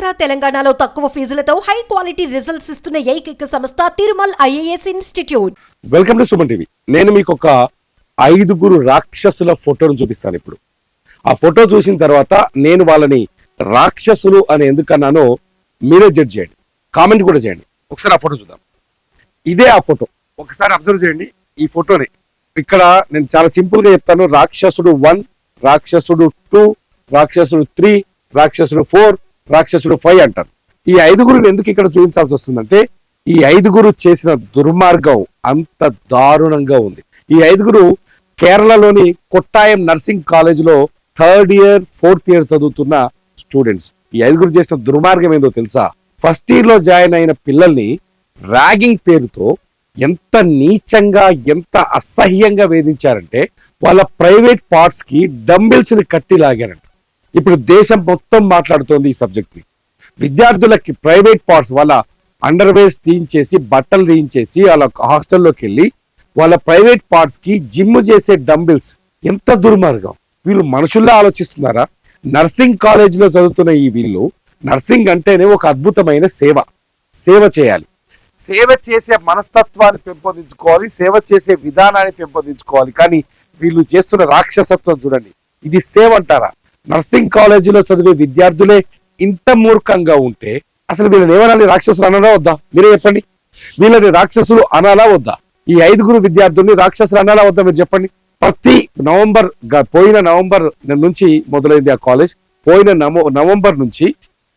ఆంధ్ర తెలంగాణలో తక్కువ ఫీజులతో high quality results ఇస్తున్న ఏకైక సంస్థ Tirumal IAS institute. Welcome to Suman TV. నేను మీకు ఒక 5 రాక్షసుల ఫోటోను చూపిస్తాను. ఇప్పుడు ఆ ఫోటో చూసిన తర్వాత నేను వాళ్ళని రాక్షసులు అని ఎందుకన్నానో మీరే జడ్జ్ చేయండి, కామెంట్ కూడా చేయండి. ఒకసారి ఆ ఫోటో చూద్దాం. ఇదే ఆ ఫోటో, ఒకసారి అబ్జర్వ్ చేయండి ఈ ఫోటోని. ఇక్కడ నేను చాలా సింపుల్ గా చెప్తాను. రాక్షసుడు 1, రాక్షసుడు 2, రాక్షసుడు 3, రాక్షసుడు 4, రాక్షసుడు 5 అంటారు. ఈ 5 ఎందుకు ఇక్కడ చూపించాల్సి వస్తుందంటే ఈ 5 చేసిన దుర్మార్గం అంత దారుణంగా ఉంది. ఈ 5 కేరళలోని కొట్టాయం నర్సింగ్ కాలేజ్ లో 3rd ఇయర్ 4th ఇయర్ చదువుతున్న స్టూడెంట్స్. ఈ 5 చేసిన దుర్మార్గం ఏందో తెలుసా? ఫస్ట్ ఇయర్ లో జాయిన్ అయిన పిల్లల్ని ర్యాగింగ్ పేరుతో ఎంత నీచంగా, ఎంత అసహ్యంగా వేధించారంటే వాళ్ళ ప్రైవేట్ పార్ట్స్ కి డంబెల్స్ ని కట్టి లాగారంట. ఇప్పుడు దేశం మొత్తం మాట్లాడుతోంది ఈ సబ్జెక్ట్ ని. విద్యార్థులకి ప్రైవేట్ పార్ట్స్, వాళ్ళ అండర్వేర్స్ తీయించేసి, బట్టలు తీయించేసి వాళ్ళ హాస్టల్లోకి వెళ్ళి వాళ్ళ ప్రైవేట్ పార్ట్స్ కి జిమ్ చేసే డంబెల్స్. ఎంత దుర్మార్గం! వీళ్ళు మనుషుల్లా ఆలోచిస్తున్నారా? నర్సింగ్ కాలేజ్ లో చదువుతున్న ఈ వీళ్ళు నర్సింగ్ అంటేనే ఒక అద్భుతమైన సేవ చేయాలి. సేవ చేసే మనస్తత్వాన్ని పెంపొందించుకోవాలి, సేవ చేసే విధానాన్ని పెంపొందించుకోవాలి. కానీ వీళ్ళు చేస్తున్న రాక్షసత్వం చూడండి. ఇది సేవ అంటారా? నర్సింగ్ కాలేజీలో చదివే విద్యార్థులే ఇంత మూర్ఖంగా ఉంటే అసలు వీళ్ళని ఏమనాలి? రాక్షసులు అనాలా వద్దా? మీరే చెప్పండి. వీళ్ళని రాక్షసులు అనాలా వద్దా? ఈ 5 విద్యార్థుల్ని రాక్షసులు అనాలా వద్దా? మీరు చెప్పండి. పోయిన నవంబర్ నుంచి మొదలైంది ఆ కాలేజ్. పోయిన నవంబర్ నుంచి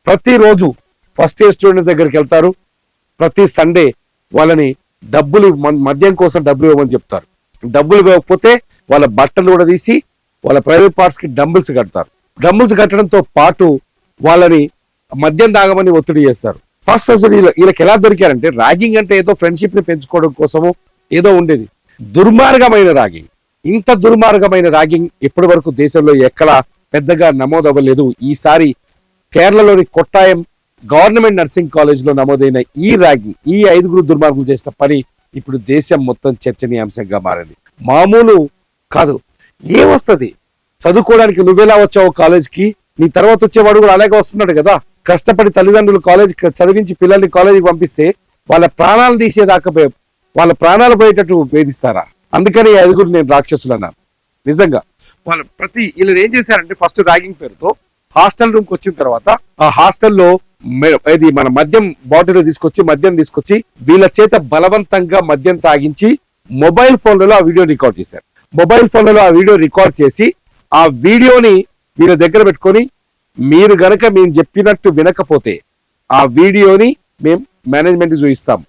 ప్రతిరోజు ఫస్ట్ ఇయర్ స్టూడెంట్స్ దగ్గరికి వెళ్తారు. ప్రతి సండే వాళ్ళని మద్యం కోసం డబ్బులు ఇవ్వమని చెప్తారు. డబ్బులు ఇవ్వకపోతే వాళ్ళ బట్టలు కూడా తీసి వాళ్ళ ప్రైవేట్ పార్ట్స్ కి డంబుల్స్ కడతారు. డంబుల్స్ కట్టడంతో పాటు వాళ్ళని మద్యం తాగమని ఒత్తిడి చేస్తారు. ఫస్ట్ అసలు వీళ్ళకి ఎలా దొరికారంటే, ర్యాగింగ్ అంటే ఏదో ఫ్రెండ్షిప్ ని పెంచుకోవడం కోసము ఏదో ఉండేది. దుర్మార్గమైన ర్యాగింగ్. ఇంత దుర్మార్గమైన ర్యాగింగ్ ఇప్పటి వరకు దేశంలో ఎక్కడా పెద్దగా నమోదవ్వలేదు. ఈసారి కేరళలోని కొట్టాయం గవర్నమెంట్ నర్సింగ్ కాలేజ్ లో నమోదైన ఈ ర్యాగింగ్, ఈ 5 దుర్మార్గులు చేసిన పని ఇప్పుడు దేశం మొత్తం చర్చనీయాంశంగా మారింది. మామూలు కాదు. ఏమొస్తుంది? చదువుకోవడానికి నువ్వెలా వచ్చావు కాలేజ్కి? నీ తర్వాత వచ్చేవాడు కూడా అలాగే వస్తున్నాడు కదా. కష్టపడి తల్లిదండ్రులు కాలేజ్ చదివించి పిల్లల్ని కాలేజీకి పంపిస్తే వాళ్ళ ప్రాణాలు తీసేదాకా వాళ్ళ ప్రాణాలు పోయేటట్టు వేధిస్తారా? అందుకని 5 నేను రాక్షసులు అన్నాను. నిజంగా వీళ్ళు ఏం చేశారంటే, ఫస్ట్ ర్యాగింగ్ పేరుతో హాస్టల్ రూమ్ కి వచ్చిన తర్వాత ఆ హాస్టల్లో మన మద్యం బాటిల్ మద్యం తీసుకొచ్చి వీళ్ళ చేత బలవంతంగా మద్యం తాగించి మొబైల్ ఫోన్లలో ఆ వీడియో రికార్డ్ చేశారు. మొబైల్ ఫోన్లలో ఆ వీడియో రికార్డ్ చేసి ఆ వీడియోని వీళ్ళ దగ్గర పెట్టుకొని, మీరు గనక మేము చెప్పినట్టు వినకపోతే ఆ వీడియోని మేము మేనేజ్మెంట్ చూపిస్తాం,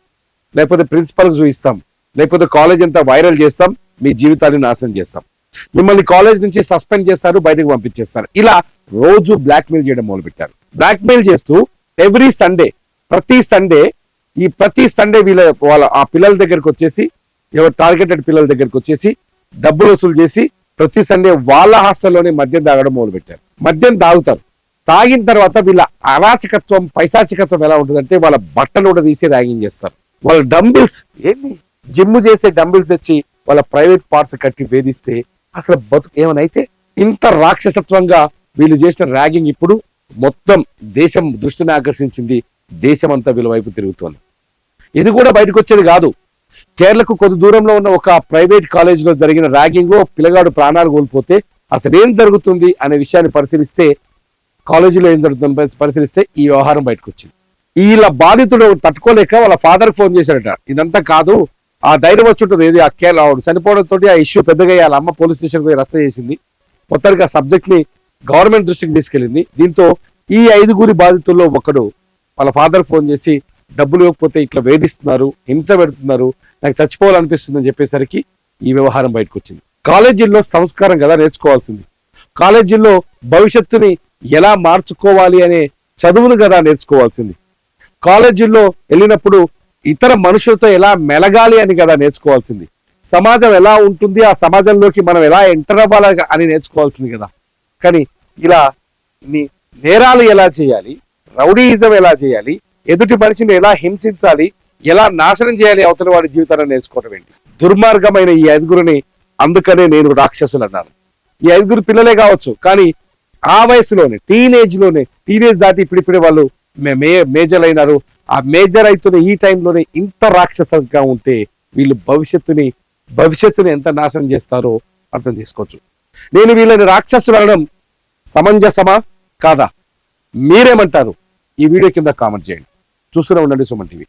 లేకపోతే ప్రిన్సిపల్ కి చూపిస్తాం, లేకపోతే కాలేజ్ అంతా వైరల్ చేస్తాం, మీ జీవితాన్ని నాశనం చేస్తాం, మిమ్మల్ని కాలేజ్ నుంచి సస్పెండ్ చేస్తారు, బయటకు పంపించేస్తారు. ఇలా రోజు బ్లాక్మెయిల్ చేయడం మొదలుపెట్టారు. బ్లాక్మెయిల్ చేస్తూ ప్రతి సండే వాళ్ళ ఆ పిల్లల దగ్గరకు వచ్చేసి, టార్గెటెడ్ పిల్లల దగ్గరకు వచ్చేసి డబ్బులు వసూలు చేసి ప్రతి సండే వాళ్ళ హాస్టల్లోనే మద్యం తాగడం మొదలుపెట్టారు. మద్యం తాగుతారు. తాగిన తర్వాత వీళ్ళ అరాచకత్వం, పైశాచికత్వం ఎలా ఉంటుందంటే వాళ్ళ బట్టలు కూడా తీసి ర్యాగింగ్ చేస్తారు. వాళ్ళ డంబిల్స్ జిమ్ చేసే డంబిల్స్ తెచ్చి వాళ్ళ ప్రైవేట్ పార్ట్స్ కట్టి వేధిస్తే అసలు ఏమనైతే ఇంత రాక్షసత్వంగా వీళ్ళు చేసిన ర్యాగింగ్ ఇప్పుడు మొత్తం దేశం దృష్టిని ఆకర్షించింది. దేశం అంతా వీళ్ళ వైపు తిరుగుతోంది. ఇది కూడా బయటకు వచ్చేది కాదు. కేరళకు కొద్ది దూరంలో ఉన్న ఒక ప్రైవేట్ కాలేజ్ లో జరిగిన ర్యాగింగ్ లో పిల్లగాడు ప్రాణాలు కోల్పోతే అసలు ఏం జరుగుతుంది అనే విషయాన్ని పరిశీలిస్తే, కాలేజీలో ఏం జరుగుతుంది పరిశీలిస్తే ఈ వ్యవహారం బయటకు వచ్చింది. వీళ్ళ బాధితుడు తట్టుకోలేక వాళ్ళ ఫాదర్ ఫోన్ చేశాడట. ఇదంతా కాదు, ఆ ధైర్యం వచ్చి ఉంటుంది. ఏది ఆ చనిపోవడంతో ఆ ఇష్యూ పెద్దగా వాళ్ళ అమ్మ పోలీస్ స్టేషన్ పోయి రచ్చ చేసింది. మొత్తానికి ఆ సబ్జెక్ట్ ని గవర్నమెంట్ దృష్టికి తీసుకెళ్ళింది. దీంతో ఈ 5 బాధితుల్లో ఒకడు వాళ్ళ ఫాదర్ ఫోన్ చేసి, డబ్బులు ఇవ్వకపోతే ఇట్లా వేధిస్తున్నారు, హింస పెడుతున్నారు, నాకు చచ్చిపోవాలనిపిస్తుందని చెప్పేసరికి ఈ వ్యవహారం బయటకు వచ్చింది. కాలేజీల్లో సంస్కారం కదా నేర్చుకోవాల్సింది. కాలేజీల్లో భవిష్యత్తుని ఎలా మార్చుకోవాలి అనే చదువును కదా నేర్చుకోవాల్సింది. కాలేజీల్లో వెళ్ళినప్పుడు ఇతర మనుషులతో ఎలా మెలగాలి అని కదా నేర్చుకోవాల్సింది. సమాజం ఎలా ఉంటుంది, ఆ సమాజంలోకి మనం ఎలా ఎంటర్ అవ్వాలి అని నేర్చుకోవాల్సింది కదా. కానీ ఇలా నేరాలు ఎలా చేయాలి, రౌడీయిజం ఎలా చేయాలి, ఎదుటి మనిషిని ఎలా హింసించాలి, ఎలా నాశనం చేయాలి అవతల వాడి జీవితాన్ని నేర్చుకోవడం ఏంటి? దుర్మార్గమైన ఈ 5 అందుకనే నేను రాక్షసులు అన్నాను. ఈ 5 పిల్లలే కావచ్చు, కానీ ఆ వయసులోనే టీనేజ్ దాటి ఇప్పుడిప్పుడే వాళ్ళు మేజర్ అయినారు. ఆ మేజర్ అవుతున్న ఈ టైంలోనే ఇంత రాక్షసంగా ఉంటే వీళ్ళు భవిష్యత్తుని ఎంత నాశనం చేస్తారో అర్థం చేసుకోవచ్చు. నేను వీళ్ళని రాక్షసులు అనడం సమంజసమా కాదా? మీరేమంటారు? ఈ వీడియో కింద కామెంట్ చేయండి. చూస్తూనే ఉండండి సుమన్ టీవీ.